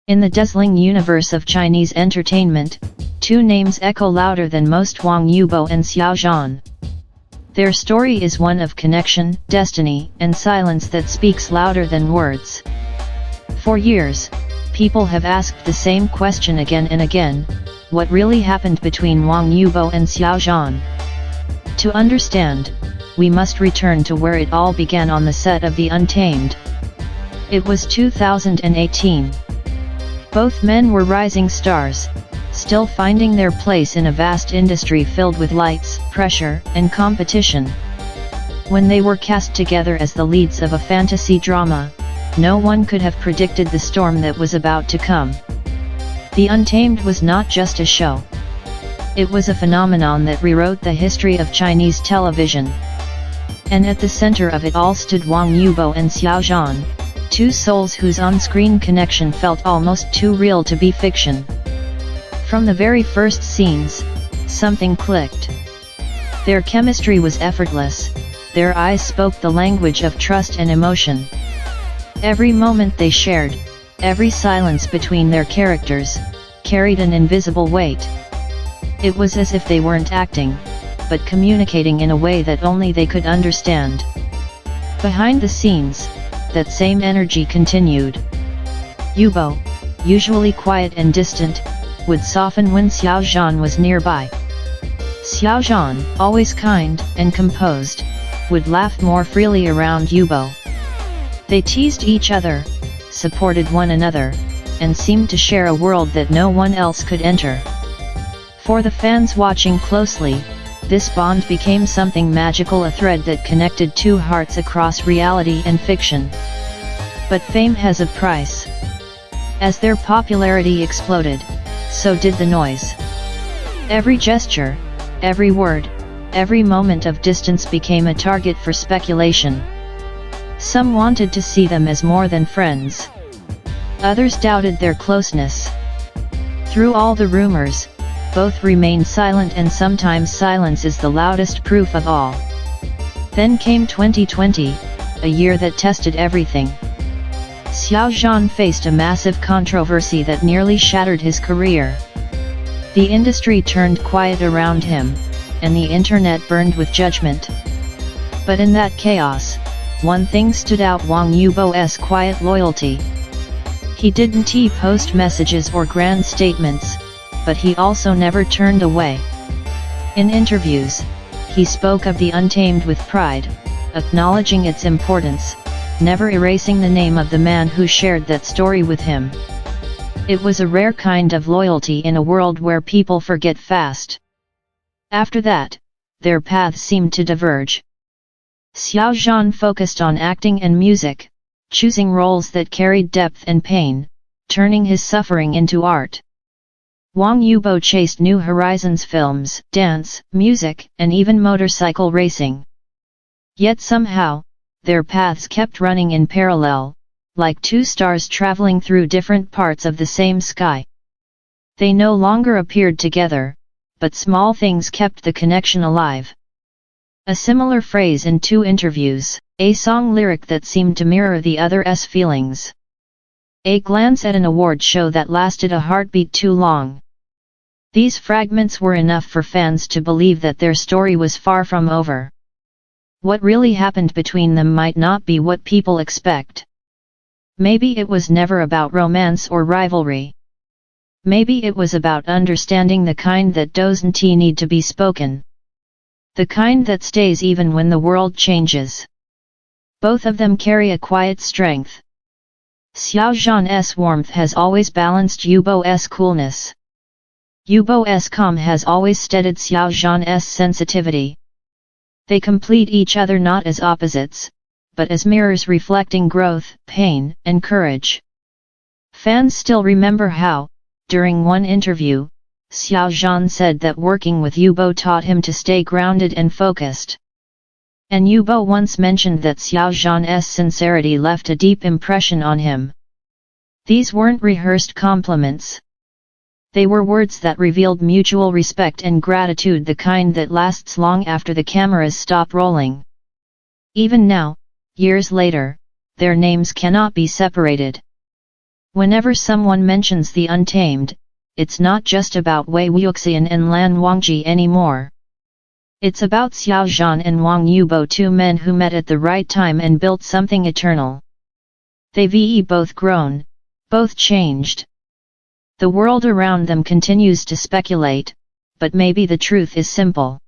In the dazzling universe of Chinese entertainment, two names echo louder than most: Wang Yibo and Xiao Zhan. Their story is one of connection, destiny, and silence that speaks louder than words. For years, people have asked the same question again and again: what really happened between Wang Yibo and Xiao Zhan? To understand, we must return to where it all began on the set of The Untamed. It was 2018. Both men were rising stars, still finding their place in a vast industry filled with lights, pressure, and competition. When they were cast together as the leads of a fantasy drama, no one could have predicted the storm that was about to come. The Untamed was not just a show. It was a phenomenon that rewrote the history of Chinese television. And at the center of it all stood Wang Yibo and Xiao Zhan, two souls whose on-screen connection felt almost too real to be fiction. From the very first scenes, something clicked. Their chemistry was effortless, their eyes spoke the language of trust and emotion. Every moment they shared, every silence between their characters, carried an invisible weight. It was as if they weren't acting, but communicating in a way that only they could understand. Behind the scenes, that same energy continued. Yibo, usually quiet and distant, would soften when Xiao Zhan was nearby. Xiao Zhan, always kind and composed, would laugh more freely around Yibo. They teased each other, supported one another, and seemed to share a world that no one else could enter. For the fans watching closely, this bond became something magical, a thread that connected two hearts across reality and fiction. But fame has a price. As their popularity exploded, so did the noise. Every gesture, every word, every moment of distance became a target for speculation. Some wanted to see them as more than friends. Others doubted their closeness. Through all the rumors, both remained silent, and sometimes silence is the loudest proof of all. Then came 2020, a year that tested everything. Xiao Zhan faced a massive controversy that nearly shattered his career. The industry turned quiet around him, and the internet burned with judgment. But in that chaos, one thing stood out: Wang Yibo's quiet loyalty. He didn't post messages or grand statements, but he also never turned away. In interviews, he spoke of The Untamed with pride, acknowledging its importance, never erasing the name of the man who shared that story with him. It was a rare kind of loyalty in a world where people forget fast. After that, their paths seemed to diverge. Xiao Zhan focused on acting and music, choosing roles that carried depth and pain, turning his suffering into art. Wang Yibo chased new horizons: films, dance, music, and even motorcycle racing. Yet somehow, their paths kept running in parallel, like two stars traveling through different parts of the same sky. They no longer appeared together, but small things kept the connection alive. A similar phrase in two interviews, a song lyric that seemed to mirror the other's feelings. A glance at an award show that lasted a heartbeat too long. These fragments were enough for fans to believe that their story was far from over. What really happened between them might not be what people expect. Maybe it was never about romance or rivalry. Maybe it was about understanding, the kind that doesn't need to be spoken. The kind that stays even when the world changes. Both of them carry a quiet strength. Xiao Zhan's warmth has always balanced Yibo's coolness. Yibo's calm has always steadied Xiao Zhan's sensitivity. They complete each other not as opposites, but as mirrors reflecting growth, pain, and courage. Fans still remember how, during one interview, Xiao Zhan said that working with Yibo taught him to stay grounded and focused. And Yibo once mentioned that Xiao Zhan's sincerity left a deep impression on him. These weren't rehearsed compliments. They were words that revealed mutual respect and gratitude, the kind that lasts long after the cameras stop rolling. Even now, years later, their names cannot be separated. Whenever someone mentions the Untamed, it's not just about Wei Wuxian and Lan Wangji anymore. It's about Xiao Zhan and Wang Yibo, two men who met at the right time and built something eternal. They've both grown, both changed. The world around them continues to speculate, but maybe the truth is simple.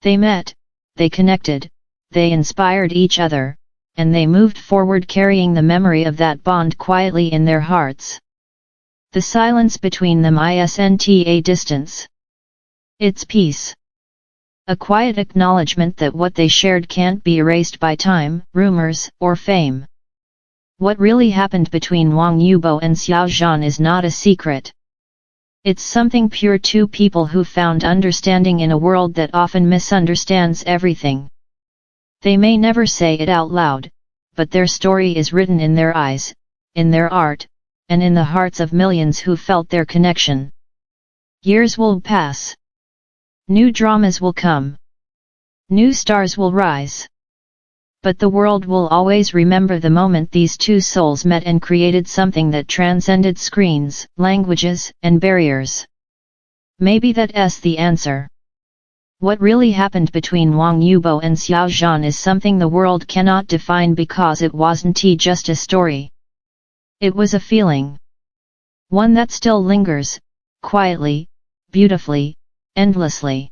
They met, they connected, they inspired each other, and they moved forward carrying the memory of that bond quietly in their hearts. The silence between them isn't a distance. It's peace. A quiet acknowledgement that what they shared can't be erased by time, rumors, or fame. What really happened between Wang Yibo and Xiao Zhan is not a secret. It's something pure, two people who found understanding in a world that often misunderstands everything. They may never say it out loud, but their story is written in their eyes, in their art, and in the hearts of millions who felt their connection. Years will pass. New dramas will come. New stars will rise. But the world will always remember the moment these two souls met and created something that transcended screens, languages, and barriers. Maybe that's the answer. What really happened between Wang Yibo and Xiao Zhan is something the world cannot define because it wasn't just a story. It was a feeling. One that still lingers, quietly, beautifully, endlessly.